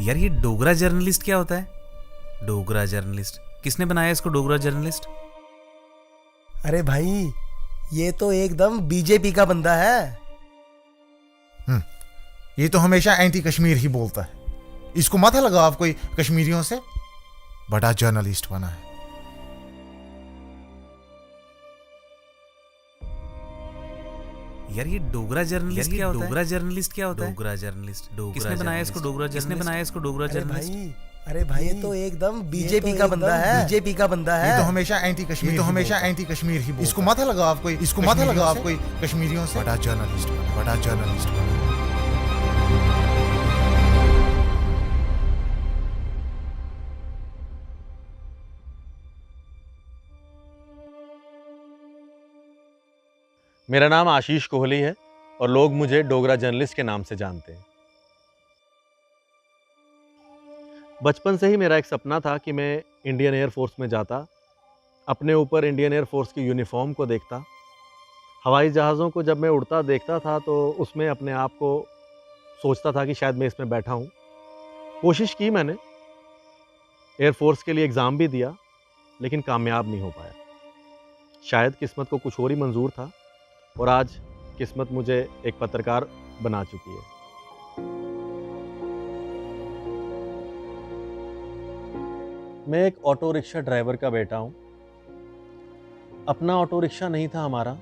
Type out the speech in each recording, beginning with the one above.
यार ये डोगरा जर्नलिस्ट क्या होता है? डोगरा जर्नलिस्ट किसने बनाया इसको डोगरा जर्नलिस्ट? अरे भाई, ये तो एकदम बीजेपी का बंदा है। ये तो हमेशा एंटी कश्मीर ही बोलता है। इसको मत लगा आप कोई कश्मीरियों से। बड़ा जर्नलिस्ट बना है। यार ये डोगरा जर्नलिस्ट क्या होता है? डोगरा जर्नलिस्ट क्या होता है? डोगरा जर्नलिस्ट किसने बनाया इसको डोगरा? किसने बनाया इसको डोगरा जर्नलिस्ट? अरे भाई, ये तो एकदम बीजेपी का बंदा है। बीजेपी का बंदा है। ये तो हमेशा एंटी कश्मीर ही बोलता है। इसको मत लगा आप कोई कश्मीरियों से। बड़ा जर्नलिस्ट बना। मेरा नाम आशीष कोहली है और लोग मुझे डोगरा जर्नलिस्ट के नाम से जानते हैं। बचपन से ही मेरा एक सपना था कि मैं इंडियन एयर फोर्स में जाता, अपने ऊपर इंडियन एयर फोर्स की यूनिफॉर्म को देखता, हवाई जहाज़ों को जब मैं उड़ता देखता था तो उसमें अपने आप को सोचता था कि शायद मैं इसमें बैठा हूँ। कोशिश की मैंने, एयर फोर्स के लिए एग्ज़ाम भी दिया, लेकिन कामयाब नहीं हो पाया। शायद किस्मत को कुछ और ही मंजूर था और आज किस्मत मुझे एक पत्रकार बना चुकी है। मैं एक ऑटो रिक्शा ड्राइवर का बेटा हूँ। अपना ऑटो रिक्शा नहीं था हमारा।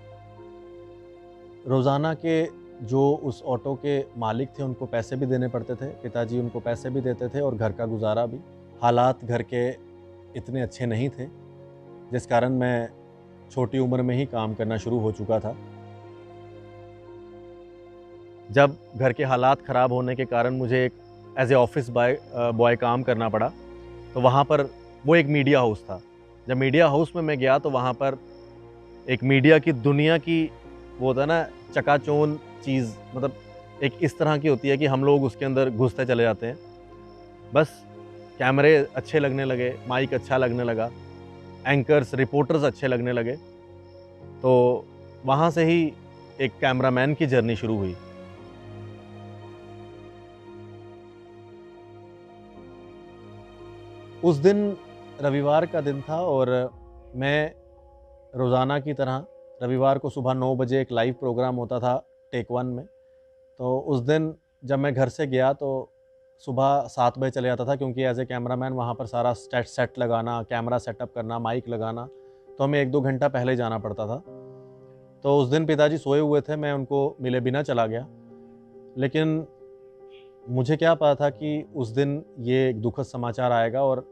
रोज़ाना के जो उस ऑटो के मालिक थे उनको पैसे भी देने पड़ते थे, पिताजी उनको पैसे भी देते थे और घर का गुजारा भी। हालात घर के इतने अच्छे नहीं थे, जिस कारण मैं छोटी उम्र में ही काम करना शुरू हो चुका था। जब घर के हालात ख़राब होने के कारण मुझे एक एज ए ऑफिस बॉय काम करना पड़ा, तो वहाँ पर वो एक मीडिया हाउस था। जब मीडिया हाउस में मैं गया तो वहाँ पर एक मीडिया की दुनिया की वो होता है ना चकाचौंध चीज़, मतलब एक इस तरह की होती है कि हम लोग उसके अंदर घुसते चले जाते हैं। बस कैमरे अच्छे लगने लगे, माइक अच्छा लगने लगा, एंकर्स रिपोर्टर्स अच्छे लगने लगे, तो वहाँ से ही एक कैमरामैन की जर्नी शुरू हुई। उस दिन रविवार का दिन था और मैं रोज़ाना की तरह रविवार को सुबह 9 बजे एक लाइव प्रोग्राम होता था टेक वन में। तो उस दिन जब मैं घर से गया तो सुबह 7 बजे चले जाता था, क्योंकि एज ए कैमरामैन वहाँ पर सारा सेट लगाना, कैमरा सेटअप करना, माइक लगाना, तो हमें 1-2 घंटा पहले जाना पड़ता था। तो उस दिन पिताजी सोए हुए थे, मैं उनको मिले बिना चला गया। लेकिन मुझे क्या पता था कि उस दिन ये एक दुखद समाचार आएगा। और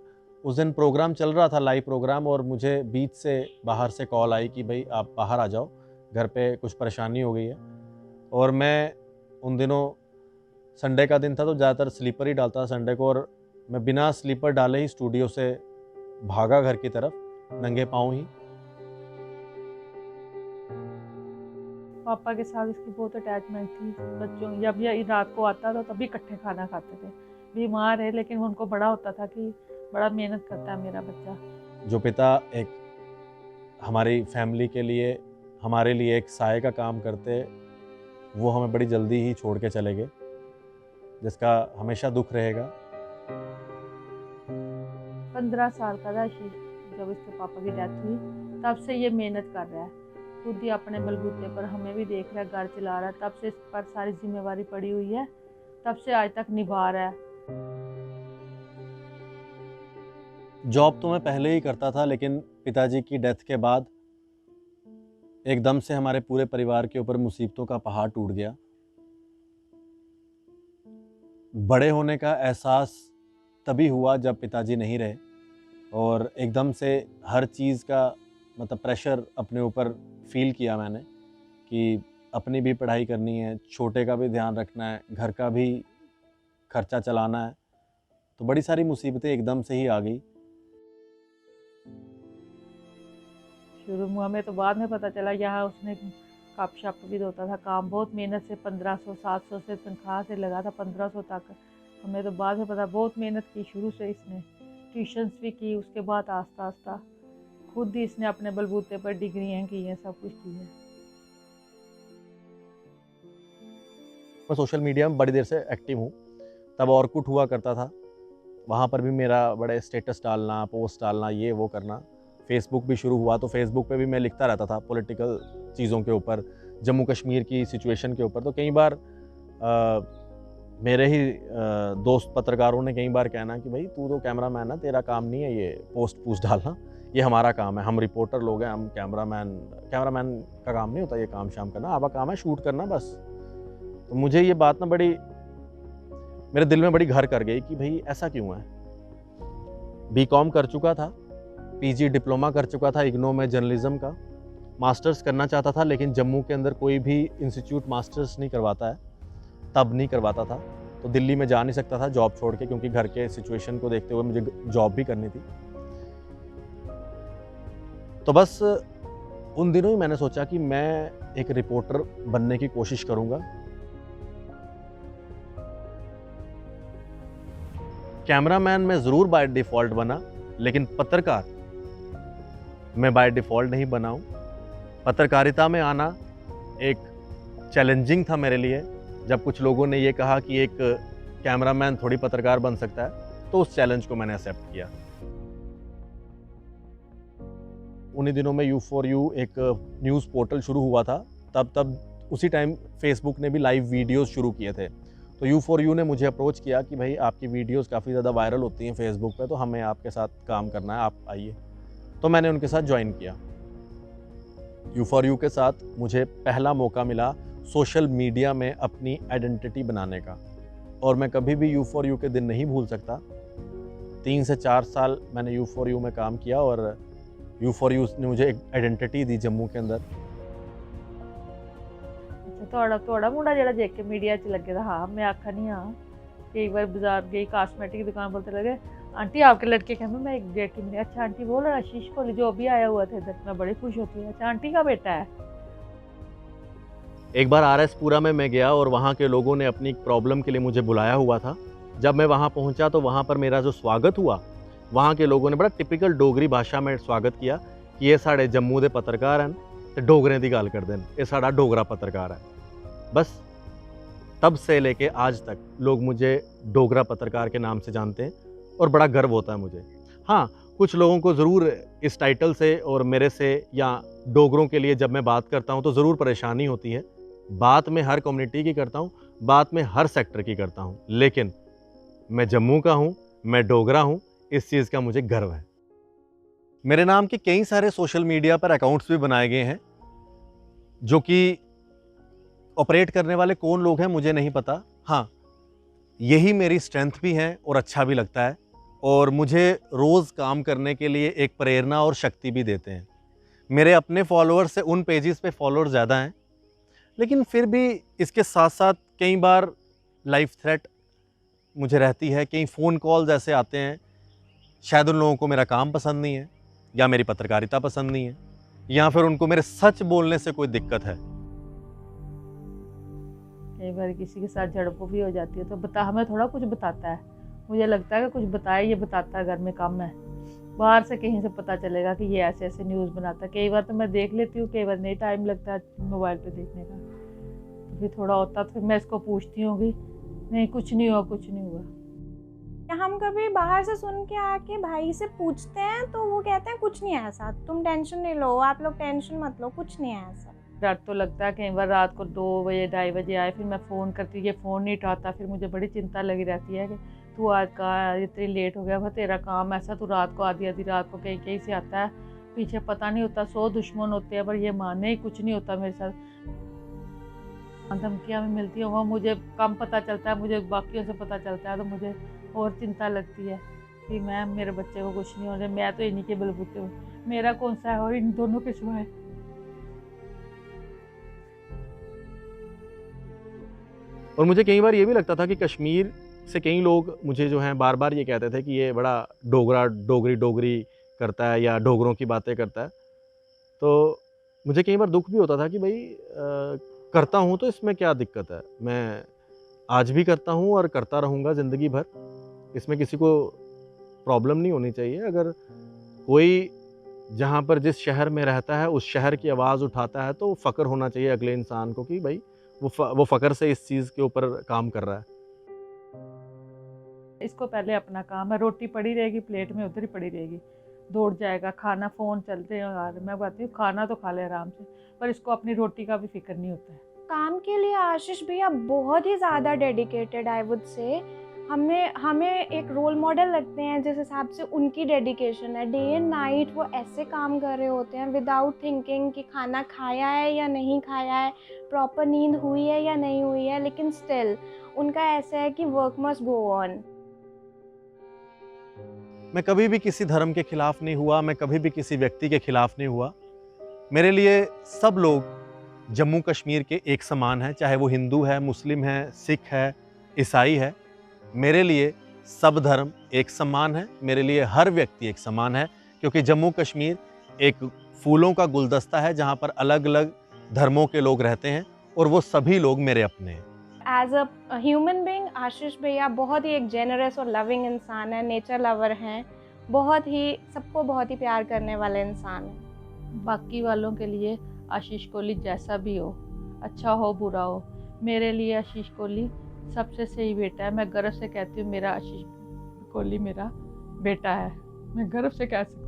उस दिन प्रोग्राम चल रहा था, लाइव प्रोग्राम, और मुझे बीच से बाहर से कॉल आई कि भाई आप बाहर आ जाओ, घर पे कुछ परेशानी हो गई है। और मैं उन दिनों संडे का दिन था तो ज़्यादातर स्लीपर ही डालता था संडे को, और मैं बिना स्लीपर डाले ही स्टूडियो से भागा घर की तरफ, नंगे पाँव ही। पापा के साथ इसकी बहुत अटैचमेंट थी। बच्चों जब ये रात को आता था तभी इकट्ठे खाना खाते थे। बीमार है लेकिन उनको बड़ा होता था कि बड़ा मेहनत करता है मेरा बच्चा। जो पिता एक हमारी फैमिली के लिए, हमारे लिए एक साए का काम करते, वो हमें बड़ी जल्दी ही छोड़ के चले गए, जिसका हमेशा दुख रहेगा। 15 साल का था आशीष जब इसके पापा की डेथ हुई, तब से ये मेहनत कर रहा है, खुद ही अपने बलबूते पर हमें भी देख रहा है, घर चला रहा है। तब से इस पर सारी जिम्मेवारी पड़ी हुई है, तब से आज तक निभा रहा है। जॉब तो मैं पहले ही करता था, लेकिन पिताजी की डेथ के बाद एकदम से हमारे पूरे परिवार के ऊपर मुसीबतों का पहाड़ टूट गया। बड़े होने का एहसास तभी हुआ जब पिताजी नहीं रहे, और एकदम से हर चीज़ का मतलब प्रेशर अपने ऊपर फील किया मैंने कि अपनी भी पढ़ाई करनी है, छोटे का भी ध्यान रखना है, घर का भी खर्चा चलाना है। तो बड़ी सारी मुसीबतें एकदम से ही आ गई। शुरू में हमें तो बाद में पता चला, यहाँ उसने कप शप भी होता था काम, बहुत मेहनत से 1500-700 से तनख्वाह से लगा था 1500 तक। हमें तो बाद में पता, बहुत मेहनत की शुरू से इसने, ट्यूशन्स भी की, उसके बाद आस्ता आस्ता खुद ही इसने अपने बलबूते पर डिग्रियाँ की हैं, सब कुछ की है। मैं सोशल मीडिया में बड़ी देर से एक्टिव हूँ, तब ऑर्कुट हुआ करता था, वहाँ पर भी मेरा बड़े स्टेटस डालना, पोस्ट डालना, ये वो करना। फेसबुक भी शुरू हुआ तो फेसबुक पे भी मैं लिखता रहता था पॉलिटिकल चीज़ों के ऊपर, जम्मू कश्मीर की सिचुएशन के ऊपर। तो कई बार मेरे ही दोस्त पत्रकारों ने कई बार कहना कि भाई तू तो कैमरामैन है, तेरा काम नहीं है ये पोस्ट डालना, ये हमारा काम है, हम रिपोर्टर लोग हैं, हम कैमरामैन का काम नहीं होता ये काम शाम करना, आपका काम है शूट करना बस। तो मुझे ये बात ना बड़ी मेरे दिल में बड़ी घर कर गई कि भाई ऐसा क्यों है। बीकॉम कर चुका था, पीजी डिप्लोमा कर चुका था इग्नो में जर्नलिज्म का, मास्टर्स करना चाहता था, लेकिन जम्मू के अंदर कोई भी इंस्टीट्यूट मास्टर्स नहीं करवाता है, तब नहीं करवाता था। तो दिल्ली में जा नहीं सकता था जॉब छोड़ के, क्योंकि घर के सिचुएशन को देखते हुए मुझे जॉब भी करनी थी। तो बस उन दिनों ही मैंने सोचा कि मैं एक रिपोर्टर बनने की कोशिश करूंगा। कैमरामैन मैं ज़रूर बाय डिफ़ॉल्ट बना, लेकिन पत्रकार मैं बाय डिफ़ॉल्ट नहीं बना हूं। पत्रकारिता में आना एक चैलेंजिंग था मेरे लिए। जब कुछ लोगों ने ये कहा कि एक कैमरामैन थोड़ी पत्रकार बन सकता है, तो उस चैलेंज को मैंने एक्सेप्ट किया। उन्हीं दिनों में U4U एक न्यूज़ पोर्टल शुरू हुआ था, तब उसी टाइम फेसबुक ने भी लाइव वीडियोस शुरू किए थे। तो U4U ने मुझे अप्रोच किया कि भाई आपकी वीडियोस काफ़ी ज़्यादा वायरल होती हैं फेसबुक पे, तो हमें आपके साथ काम करना है, आप आइए। तो मैंने उनके साथ ज्वाइन किया। U4U के साथ मुझे पहला मौका मिला सोशल मीडिया में अपनी आइडेंटिटी बनाने का, और मैं कभी भी U4U के दिन नहीं भूल सकता। 3 से 4 साल मैंने U4U में काम किया, और U4U ने मुझे एक आइडेंटिटी दी जम्मू के अंदर। ਤੁਹਾਡਾ ਮੁੰਡਾ ਜਿਹੜਾ ਦੇਖ ਕੇ ਮੀਡੀਆ 'ਚ ਲੱਗੇ था। हाँ मैं आखा नहीं हाँ, कई बार बाजार गई कॉस्मेटिक की दुकान बोलते लगे आंटी आपके लड़के के मैं एक देख के मैंने अच्छा आंटी बोल रहा आशीष कोहली जो अभी आया हुआ था इधर, मैं बड़ी खुश होती हूँ, अच्छा आंटी का बेटा है। एक बार RS पुरा में मैं गया और वहाँ के लोगों ने अपनी प्रॉब्लम के लिए मुझे बुलाया हुआ था। जब मैं वहाँ पहुँचा तो वहाँ पर मेरा जो स्वागत हुआ, वहाँ के लोगों ने बड़ा टिपिकल डोगरी भाषा में स्वागत किया कि ये साढ़े जम्मू के पत्रकार हैं तो डोगरे की गल करते हैं, ये साड़ा डोगरा पत्रकार है। बस तब से लेके आज तक लोग मुझे डोगरा पत्रकार के नाम से जानते हैं, और बड़ा गर्व होता है मुझे। हाँ, कुछ लोगों को ज़रूर इस टाइटल से और मेरे से या डोगरों के लिए जब मैं बात करता हूँ तो ज़रूर परेशानी होती है। बात मैं हर कम्युनिटी की करता हूँ, बात मैं हर सेक्टर की करता हूँ, लेकिन मैं जम्मू का हूँ, मैं डोगरा हूँ, इस चीज़ का मुझे गर्व है। मेरे नाम के कई सारे सोशल मीडिया पर अकाउंट्स भी बनाए गए हैं, जो कि ऑपरेट करने वाले कौन लोग हैं मुझे नहीं पता। हाँ, यही मेरी स्ट्रेंथ भी है और अच्छा भी लगता है, और मुझे रोज़ काम करने के लिए एक प्रेरणा और शक्ति भी देते हैं। मेरे अपने फॉलोअर्स से उन पेजेस पे फॉलोअर ज़्यादा हैं, लेकिन फिर भी इसके साथ साथ कई बार लाइफ थ्रेट मुझे रहती है। कई फ़ोन कॉल्स ऐसे आते हैं, शायद उन लोगों को मेरा काम पसंद नहीं है, या मेरी पत्रकारिता पसंद नहीं है, या फिर उनको मेरे सच बोलने से कोई दिक्कत है। कई बार किसी के साथ झड़प भी हो जाती है तो हमें थोड़ा कुछ बताता है, मुझे लगता है कि कुछ बताए, ये बताता है घर में कम है, बाहर से कहीं से पता चलेगा कि ये ऐसे ऐसे न्यूज़ बनाता है। कई बार तो मैं देख लेती हूँ, कई बार नहीं टाइम लगता है मोबाइल पे देखने का, तो फिर थोड़ा होता तो फिर मैं इसको पूछती हूँ कि नहीं कुछ नहीं हुआ, कुछ नहीं हुआ। हम कभी बाहर से सुन के आके भाई से पूछते हैं तो वो कहते हैं कुछ नहीं है ऐसा, तुम टेंशन नहीं लो, आप लोग टेंशन मत लो, कुछ नहीं है ऐसा। डर तो लगता है, कई बार रात को 2 बजे 2:30 बजे आए, फिर मैं फ़ोन करती, ये फ़ोन नहीं उठाता, फिर मुझे बड़ी चिंता लगी रहती है कि तू आज का इतनी लेट हो गया, वह तेरा काम ऐसा, तू रात को आधी आधी रात को कहीं कहीं से आता है, पीछे पता नहीं होता, 100 दुश्मन होते हैं, पर ये माने ही कुछ नहीं होता मेरे साथ। धमकियाँ में मिलती हैं, वो मुझे कम पता चलता है, मुझे बाकियों से पता चलता है, तो मुझे और चिंता लगती है कि मैं मेरे बच्चे को कुछ नहीं होने, मैं तो इन्हीं के बलबूते हूँ, मेरा कौन सा है और इन दोनों के सिवाय। और मुझे कई बार ये भी लगता था कि कश्मीर से कई लोग मुझे जो हैं बार बार ये कहते थे कि ये बड़ा डोगरी करता है या डोगरों की बातें करता है। तो मुझे कई बार दुख भी होता था कि भाई करता हूँ तो इसमें क्या दिक्कत है, मैं आज भी करता हूँ और करता रहूँगा ज़िंदगी भर, इसमें किसी को प्रॉब्लम नहीं होनी चाहिए। अगर कोई जहाँ पर जिस शहर में रहता है उस शहर की आवाज़ उठाता है तो फ़ख्र होना चाहिए अगले इंसान को कि भाई वो फ़ख्र से इस चीज़ के ऊपर काम कर रहा है। इसको पहले अपना काम है, रोटी पड़ी रहेगी प्लेट में, उधर ही पड़ी रहेगी, दौड़ जाएगा, खाना फ़ोन चलते हैं यार, मैं कहती हूँ खाना तो खा ले आराम से, पर इसको अपनी रोटी का भी फिक्र नहीं होता है। काम के लिए आशीष भैया बहुत ही ज़्यादा डेडिकेटेड, आई वुड से। हमें एक रोल मॉडल लगते हैं जिस हिसाब से उनकी डेडिकेशन है। डे एंड नाइट वो ऐसे काम कर रहे होते हैं विदाउट थिंकिंग कि खाना खाया है या नहीं खाया है, प्रॉपर नींद हुई है या नहीं हुई है, लेकिन स्टिल उनका ऐसा है कि वर्क मस्ट गो ऑन। मैं कभी भी किसी धर्म के खिलाफ नहीं हुआ, मैं कभी भी किसी व्यक्ति के खिलाफ नहीं हुआ। मेरे लिए सब लोग जम्मू कश्मीर के एक समान हैं, चाहे वो हिंदू है, मुस्लिम है, सिख है, ईसाई है। मेरे लिए सब धर्म एक समान है, मेरे लिए हर व्यक्ति एक समान है, क्योंकि जम्मू कश्मीर एक फूलों का गुलदस्ता है जहाँ पर अलग अलग धर्मों के लोग रहते हैं और वो सभी लोग मेरे अपने हैं। एज अ ह्यूमन बीइंग आशीष भैया बहुत ही एक जेनरस और लविंग इंसान है, नेचर लवर हैं, बहुत ही सबको बहुत ही प्यार करने वाले इंसान हैं। बाकी वालों के लिए आशीष कोहली जैसा भी हो, अच्छा हो बुरा हो, मेरे लिए आशीष कोहली सबसे सही बेटा है। मैं गर्व से कहती हूँ मेरा आशीष कोहली मेरा बेटा है, मैं गर्व से कह सकती हूँ।